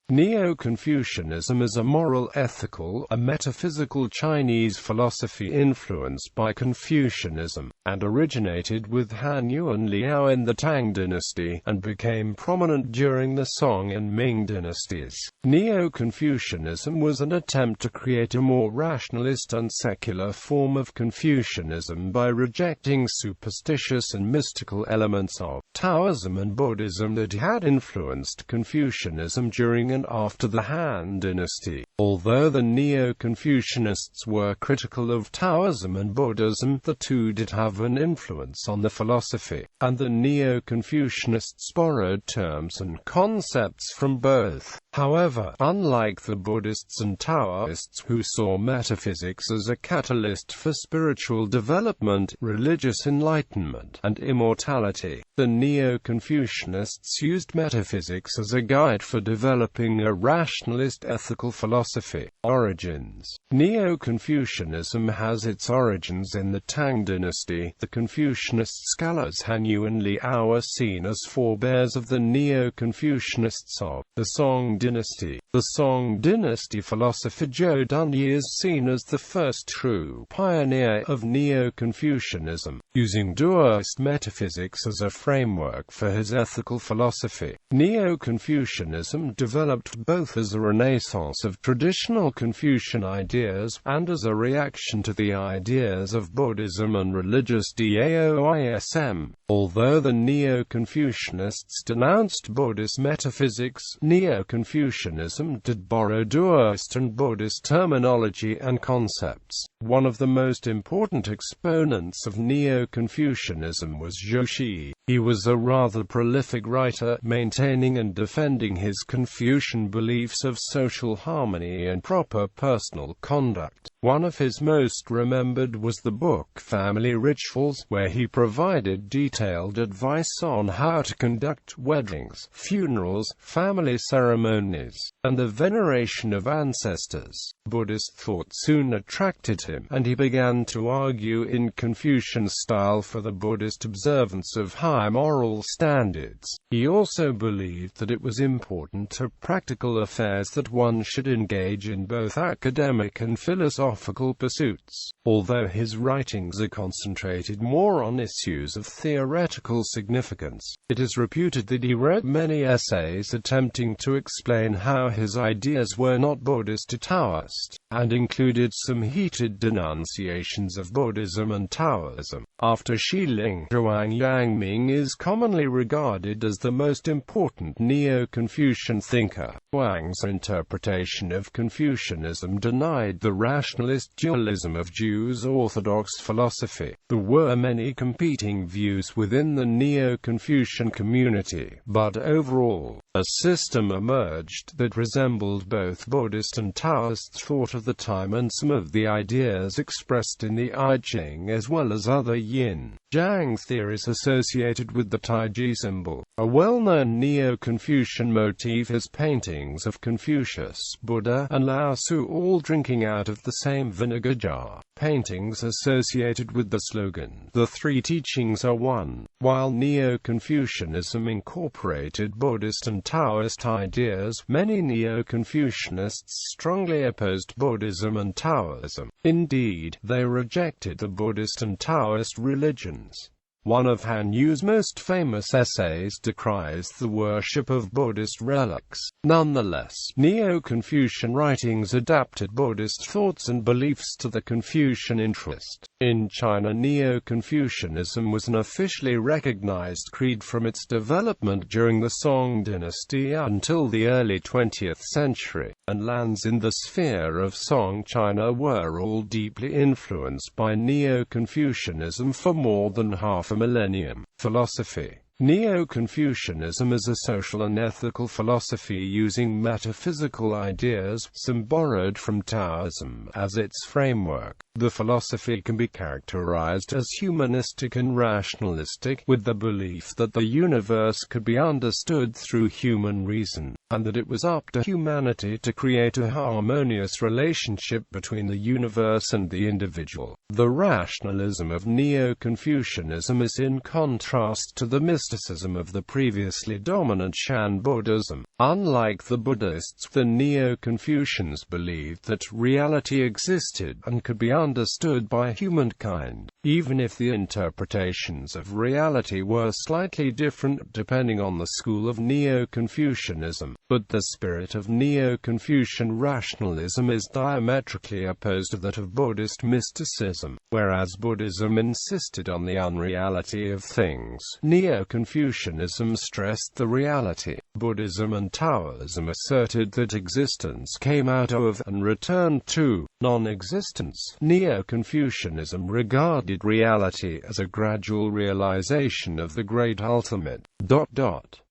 Neo-Confucianism is a moral, ethical, a metaphysical Chinese philosophy influenced by Confucianism, and originated with Han Yuan Liao in the Tang Dynasty, and became prominent during the Song and Ming dynasties. Neo-Confucianism was an attempt to create a more rationalist and secular form of Confucianism by rejecting superstitious and mystical elements of Taoism and Buddhism that had influenced Confucianism during and after the Han Dynasty. Although the Neo-Confucianists were critical of Taoism and Buddhism, the two did have an influence on the philosophy, and the Neo-Confucianists borrowed terms and concepts from both. However, unlike the Buddhists and Taoists, who saw metaphysics as a catalyst for spiritual development, religious enlightenment, and immortality, the Neo-Confucianists used metaphysics as a guide for developing a rationalist ethical philosophy. Origins. Neo-Confucianism has its origins in the Tang Dynasty. The Confucianist scholars Han Yuan Liao are seen as forebears of the Neo-Confucianists of the Song Dynasty. The Song Dynasty philosopher Zhou Dunyi is seen as the first true pioneer of Neo-Confucianism, using dualist metaphysics as a framework for his ethical philosophy. Neo-Confucianism developed both as a renaissance of traditional Confucian ideas, and as a reaction to the ideas of Buddhism and religious Taoism. Although the Neo-Confucianists denounced Buddhist metaphysics, Neo-Confucianism did borrow dualist and Buddhist terminology and concepts. One of the most important exponents of Neo-Confucianism was Zhou Xi. He was a rather prolific writer, maintaining and defending his Confucian beliefs of social harmony and proper personal conduct. One of his most remembered was the book Family Rituals, where he provided detailed advice on how to conduct weddings, funerals, family ceremonies, and the veneration of ancestors. Buddhist thought soon attracted him, and he began to argue in Confucian style for the Buddhist observance of high moral standards. He also believed that it was important to practical affairs that one should engage in both academic and philosophical pursuits. Although his writings are concentrated more on issues of theoretical significance, it is reputed that he wrote many essays attempting to explain how his ideas were not Buddhist or Taoist, and included some heated denunciations of Buddhism and Taoism. After Xiling, Zhuang Yangming is commonly regarded as the most important Neo-Confucian thinker. Wang's interpretation of Confucianism denied the rationalist dualism of Jews' orthodox philosophy. There were many competing views within the Neo-Confucian community, but overall, a system emerged that resembled both Buddhist and Taoist thought of the time and some of the ideas expressed in the I Ching as well as other yin-yang theories associated with the Taiji symbol. A well-known Neo-Confucian motif is paintings of Confucius, Buddha, and Lao Tzu all drinking out of the same vinegar jar. Paintings associated with the slogan, "The Three Teachings Are One." While Neo-Confucianism incorporated Buddhist and Taoist ideas, many Neo-Confucianists strongly opposed Buddhism and Taoism. Indeed, they rejected the Buddhist and Taoist religions. One of Han Yu's most famous essays decries the worship of Buddhist relics. Nonetheless, Neo-Confucian writings adapted Buddhist thoughts and beliefs to the Confucian interest. In China, Neo-Confucianism was an officially recognized creed from its development during the Song Dynasty until the early 20th century, and lands in the sphere of Song China were all deeply influenced by Neo-Confucianism for more than half a millennium. Philosophy. Neo-Confucianism is a social and ethical philosophy using metaphysical ideas, some borrowed from Taoism, as its framework. The philosophy can be characterized as humanistic and rationalistic, with the belief that the universe could be understood through human reason, and that it was up to humanity to create a harmonious relationship between the universe and the individual. The rationalism of Neo-Confucianism is in contrast to the mysticism of the previously dominant Shan Buddhism. Unlike the Buddhists, the Neo-Confucians believed that reality existed and could be understood by humankind, even if the interpretations of reality were slightly different depending on the school of Neo-Confucianism. But the spirit of Neo-Confucian rationalism is diametrically opposed to that of Buddhist mysticism. Whereas Buddhism insisted on the unreality of things, Neo-Confucianism stressed the reality. Buddhism and Taoism asserted that existence came out of and returned to non-existence. Neo-Confucianism regarded reality as a gradual realization of the great ultimate.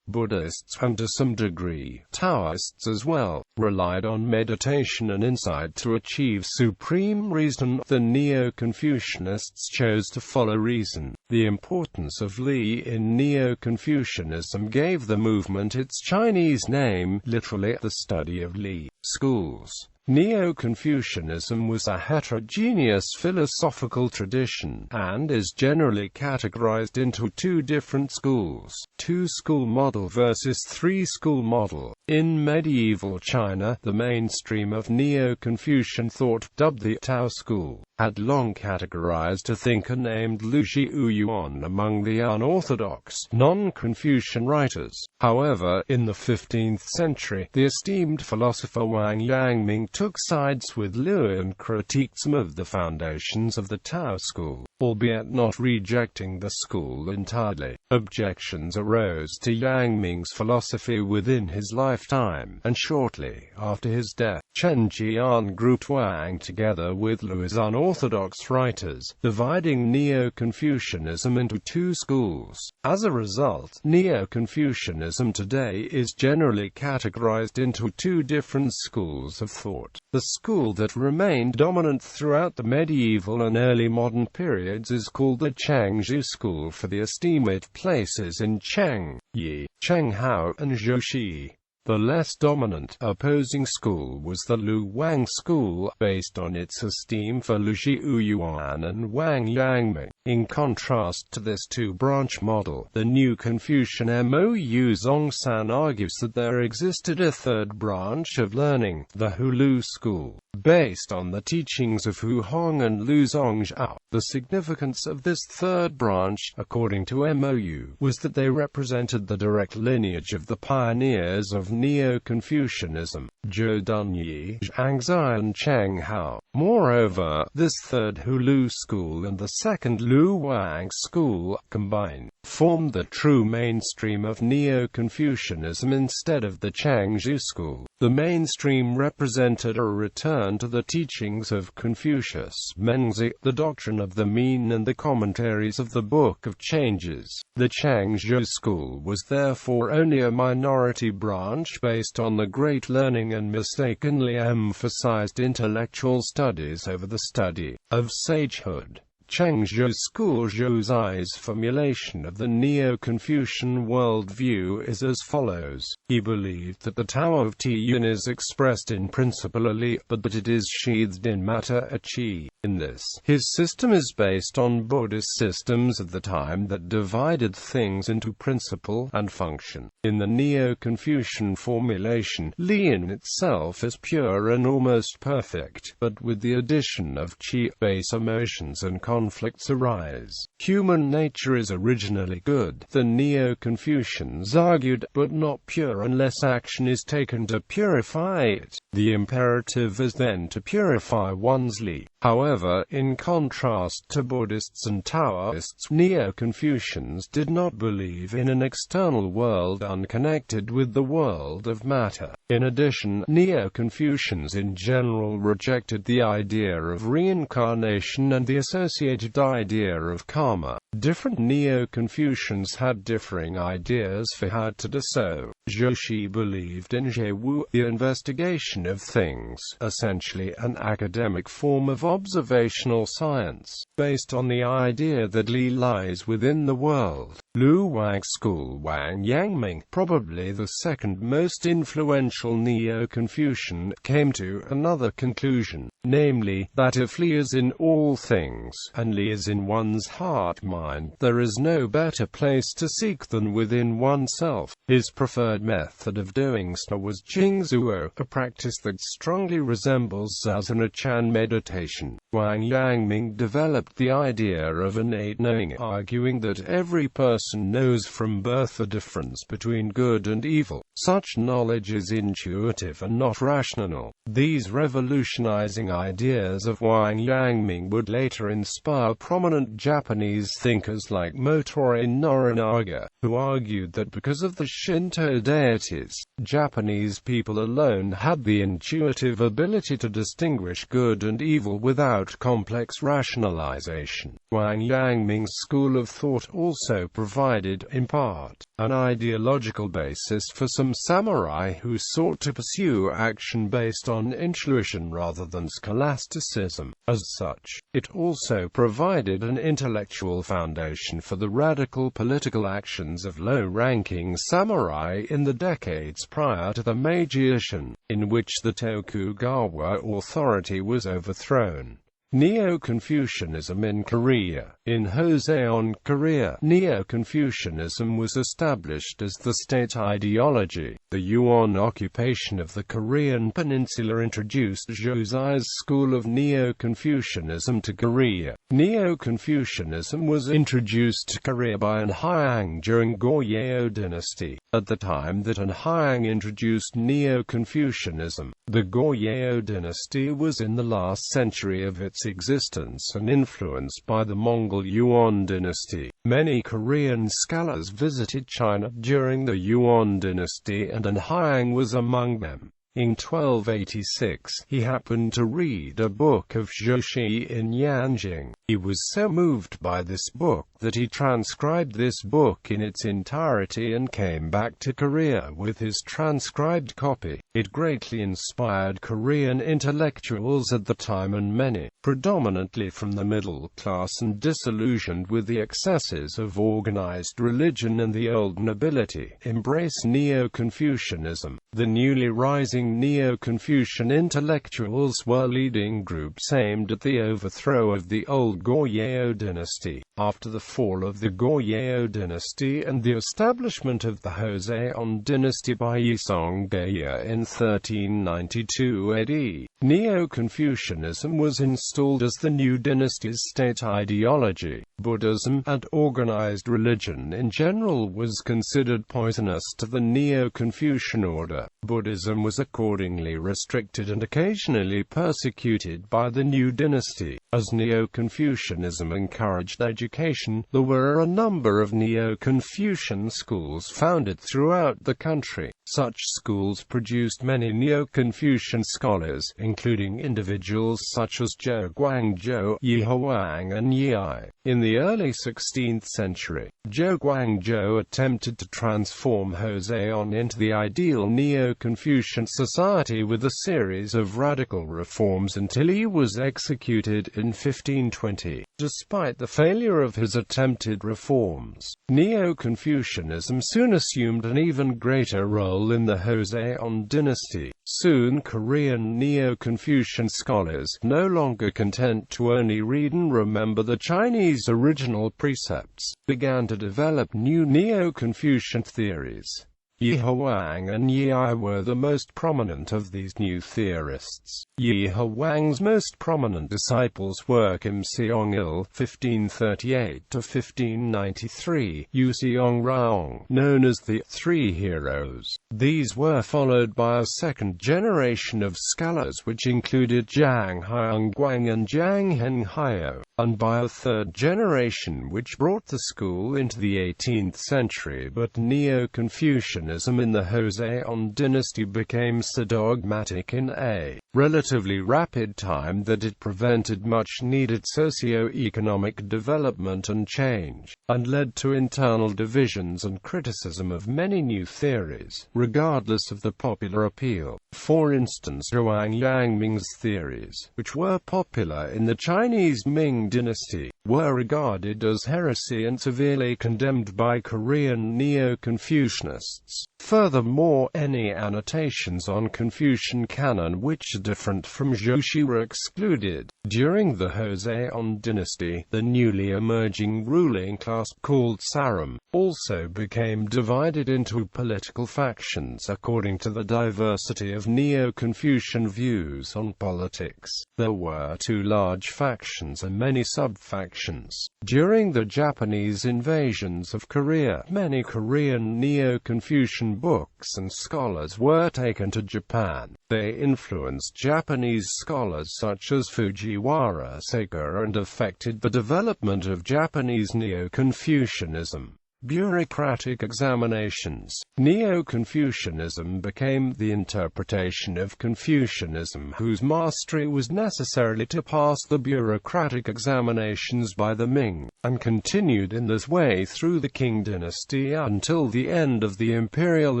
Buddhists, and to some degree Taoists as well, relied on meditation and insight to achieve supreme reason. The Neo-Confucianists chose to follow reason. The importance of Li in Neo-Confucianism gave the movement its Chinese name, literally the study of Li. Schools. Neo-Confucianism was a heterogeneous philosophical tradition, and is generally categorized into two different schools: two-school model versus three-school model. In medieval China, the mainstream of Neo-Confucian thought, dubbed the Tao school, had long categorized a thinker named Lu Zhiyuan among the unorthodox, non-Confucian writers. However, in the 15th century, the esteemed philosopher Wang Yangming took sides with Lu and critiqued some of the foundations of the Tao school, albeit not rejecting the school entirely. Objections arose to Yangming's philosophy within his lifetime, and shortly after his death, Chen Jian grouped Wang together with Lu as unorthodox writers, dividing Neo-Confucianism into two schools. As a result, Neo-Confucianism today is generally categorized into two different schools of thought. The school that remained dominant throughout the medieval and early modern periods is called the Changzhou school for the esteemed places in Cheng, Yi, Chenghao, and Zhouxi. The less dominant, opposing school was the Lu Wang school, based on its esteem for Lu Zhiyuan and Wang Yangming. In contrast to this two-branch model, the new Confucian Mou Zongsan argues that there existed a third branch of learning, the Hulu school, based on the teachings of Hu Hong and Lu Zongzhao. The significance of this third branch, according to Mou, was that they represented the direct lineage of the pioneers of Neo-Confucianism, Zhou Dunyi, Zhangzai and Cheng Hao. Moreover, this third Hulu school and the second Lu Wang school, combined, formed the true mainstream of Neo-Confucianism instead of the Changzhou school. The mainstream represented a return to the teachings of Confucius, Menzi, the doctrine of the mean and the commentaries of the Book of Changes. The Changzhou school was therefore only a minority branch based on the great learning and mistakenly emphasized intellectual studies over the study of sagehood. Changzhou school Zhou's formulation of the Neo-Confucian worldview is as follows. He believed that the Tao of Tian is expressed in principle Li, but that it is sheathed in matter Qi. In this, his system is based on Buddhist systems of the time that divided things into principle and function. In the Neo-Confucian formulation, Li in itself is pure and almost perfect, but with the addition of Qi, base emotions and conflicts arise. Human nature is originally good, the Neo-Confucians argued, but not pure unless action is taken to purify it. The imperative is then to purify one's Li. However, in contrast to Buddhists and Taoists, Neo-Confucians did not believe in an external world unconnected with the world of matter. In addition, Neo-Confucians in general rejected the idea of reincarnation and the associated idea of karma. Different Neo-Confucians had differing ideas for how to do so. Zhou believed in Zhewu, the investigation of things, essentially an academic form of observational science, based on the idea that Li lies within the world. Lu Wang's school Wang Yangming, probably the second most influential Neo-Confucian, came to another conclusion, namely, that if Li is in all things, and Li is in one's heart-mind, there is no better place to seek than within oneself. His preferred method of doing so was Jingzuo, a practice that strongly resembles Zazen Chan meditation. Wang Yangming developed the idea of innate knowing, arguing that every person knows from birth the difference between good and evil. Such knowledge is intuitive and not rational. These revolutionizing ideas of Wang Yangming would later inspire prominent Japanese thinkers like Motoori Norinaga, who argued that because of the Shinto deities, Japanese people alone had the intuitive ability to distinguish good and evil without complex rationalization. Wang Yangming's school of thought also provided, in part, an ideological basis for some samurai who sought to pursue action based on intuition rather than scholasticism. As such, it also provided an intellectual foundation for the radical political actions of low-ranking samurai in the decades prior to the Meiji Ishin, in which the Tokugawa authority was overthrown. Neo-Confucianism in Korea. In Joseon, Korea, Neo-Confucianism was established as the state ideology. The Yuan occupation of the Korean peninsula introduced Joseon's school of Neo-Confucianism to Korea. Neo-Confucianism was introduced to Korea by An Hyang during Goryeo dynasty. At the time that An Hyang introduced Neo-Confucianism, the Goryeo dynasty was in the last century of its existence and influenced by the Mongol Yuan dynasty. Many Korean scholars visited China during the Yuan dynasty, and An Hyang was among them. In 1286, he happened to read a book of Zhou in Yanjing. He was so moved by this book that he transcribed this book in its entirety and came back to Korea with his transcribed copy. It greatly inspired Korean intellectuals at the time, and many, predominantly from the middle class and disillusioned with the excesses of organized religion and the old nobility, embrace Neo-Confucianism. The newly rising Neo-Confucian intellectuals were leading groups aimed at the overthrow of the old Goryeo dynasty. After the fall of the Goryeo dynasty and the establishment of the Joseon dynasty by Yi Songye in 1392 AD, Neo-Confucianism was installed as the new dynasty's state ideology. Buddhism, and organized religion in general, was considered poisonous to the Neo-Confucian order. Buddhism was accordingly restricted and occasionally persecuted by the new dynasty. As Neo-Confucianism encouraged education, there were a number of Neo-Confucian schools founded throughout the country. Such schools produced many Neo-Confucian scholars, including individuals such as Zhou Guangzhou, Yi Huang and Yi Ai. In the early 16th century, Zhou Guangzhou attempted to transform Joseon into the ideal Neo-Confucian society with a series of radical reforms until he was executed in 1520. Despite the failure of his attempted reforms, Neo-Confucianism soon assumed an even greater role in the Joseon dynasty. Soon Korean Neo-Confucian scholars, no longer content to only read and remember the Chinese original precepts, began to develop new Neo-Confucian theories. Yi Huang and Yi Ai were the most prominent of these new theorists. Yi Huang's most prominent disciples were Kim Seong-il (1538–1593), Yu Seong-raong, known as the Three Heroes. These were followed by a second generation of scholars which included Zhang Haiguang and Zhang Henhio, and by a third generation which brought the school into the 18th century. But Neo-Confucianism in the Joseon dynasty became so dogmatic in a relatively rapid time that it prevented much-needed socio-economic development and change, and led to internal divisions and criticism of many new theories, regardless of the popular appeal. For instance, Zhuang Yangming's theories, which were popular in the Chinese Ming dynasty, were regarded as heresy and severely condemned by Korean Neo-Confucianists. Furthermore, any annotations on Confucian Canon which are different from Zhuxi were excluded. During the Joseon dynasty, the newly emerging ruling class, called Saram, also became divided into political factions according to the diversity of Neo-Confucian views on politics. There were two large factions and many sub-factions. During the Japanese invasions of Korea, many Korean Neo-Confucian books and scholars were taken to Japan. They influenced Japanese scholars such as Fujiwara Seika and affected the development of Japanese Neo-Confucianism. Bureaucratic examinations. Neo-Confucianism became the interpretation of Confucianism whose mastery was necessarily to pass the bureaucratic examinations by the Ming, and continued in this way through the Qing dynasty until the end of the imperial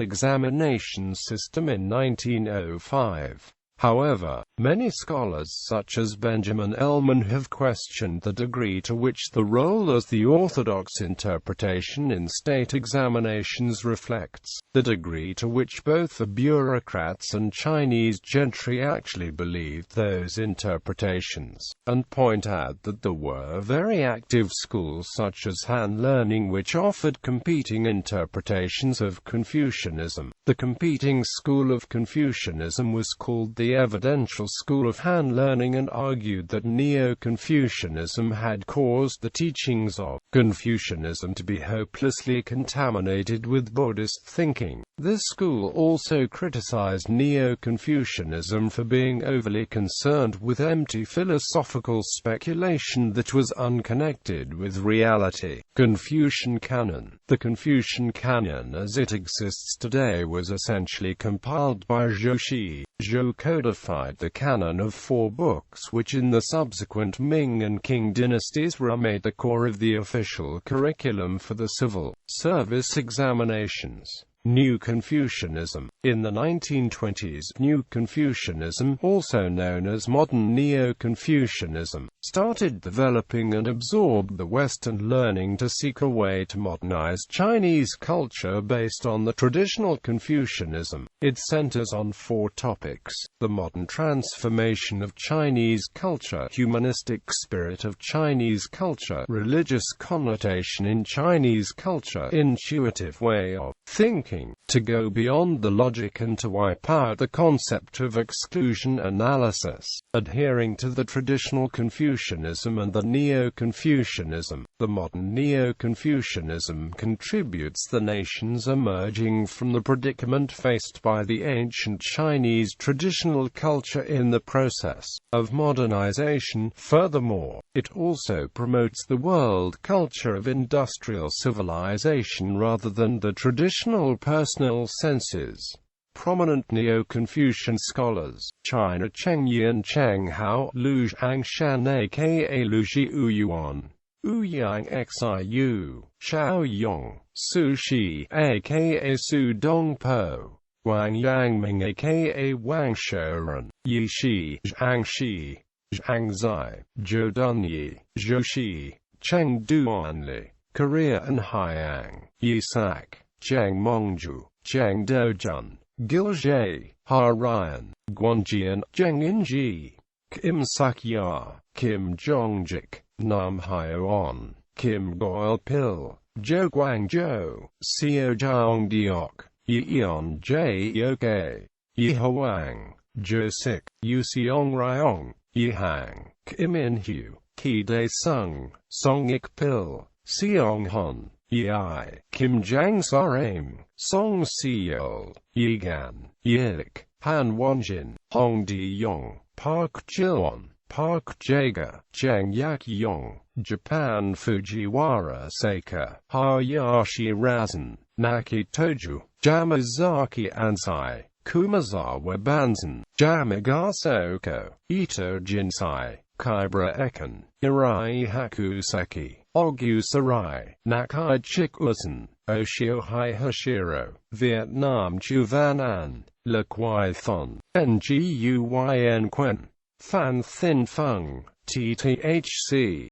examination system in 1905. However, many scholars such as Benjamin Ellman have questioned the degree to which the role as the orthodox interpretation in state examinations reflects the degree to which both the bureaucrats and Chinese gentry actually believed those interpretations, and point out that there were very active schools such as Han Learning which offered competing interpretations of Confucianism. The competing school of Confucianism was called the evidential school of Han Learning and argued that Neo-Confucianism had caused the teachings of Confucianism to be hopelessly contaminated with Buddhist thinking. This school also criticized Neo-Confucianism for being overly concerned with empty philosophical speculation that was unconnected with reality. Confucian Canon. The Confucian Canon as it exists today was essentially compiled by Zhuxi. Zhou codified the canon of 4 books which in the subsequent Ming and Qing dynasties were made the core of the official curriculum for the civil service examinations. New Confucianism. In the 1920s, New Confucianism, also known as modern Neo-Confucianism, started developing and absorbed the Western learning to seek a way to modernize Chinese culture based on the traditional Confucianism. It centers on 4 topics: the modern transformation of Chinese culture, humanistic spirit of Chinese culture, religious connotation in Chinese culture, intuitive way of thinking, to go beyond the logic and to wipe out the concept of exclusion analysis, adhering to the traditional Confucianism and the Neo-Confucianism. The modern Neo-Confucianism contributes the nations emerging from the predicament faced by the ancient Chinese traditional culture in the process of modernization. Furthermore, it also promotes the world culture of industrial civilization rather than the traditional personal senses. Prominent Neo-Confucian scholars: China Cheng Yin Cheng Hao, Lu Zhangshan aka Lu Zhiyuan, Ouyang Xiu, Shao Yong, Su Shi aka Su Dongpo, Wang Yangming aka Wang Shouren, Yi Shi, Zhang Shi, Zhang Zai, Zhou Dunyi, Zhou Shi, Cheng Duanli, Korea and Haiyang, Yi Sak, Zhang Mengzhu, Zhang Dojun, Gilzhe, Ha Ryan, Guanjian, Zheng Inji, Kim Sakya, Kim Jongjik, Nam Hyoon, Kim Goil Pil, Zhou Guangzhou, Xiao Zhangdiok, Yeon J Yoke, Yi Hoang, Zhou Sik, Yu Seong Ryong, Yi Hang, Kim In Hu, Ki Dae Sung, Song Ik Pil, Seong Hun, Yi I, Kim Jang Saram, Song Seol, Yi Gan, Yik, Han Wonjin, Hong Di Yong, Park Jilwon, Park Jaga, Zhang Yak Yong, Japan Fujiwara Seika, Hayashi Razan, Naki Toju, Yamazaki Ansai, Kumazawa Banzen, Jamigasoko, Ito Jinsai, Kybra Ekan, Irai Hakuseki, Ogu Sarai, Nakai Chikusan, Oshiohai Hashiro, Vietnam Chuvan An, Le Quai Thon, Nguyen Quen, Fan Thin Fung, TTHC.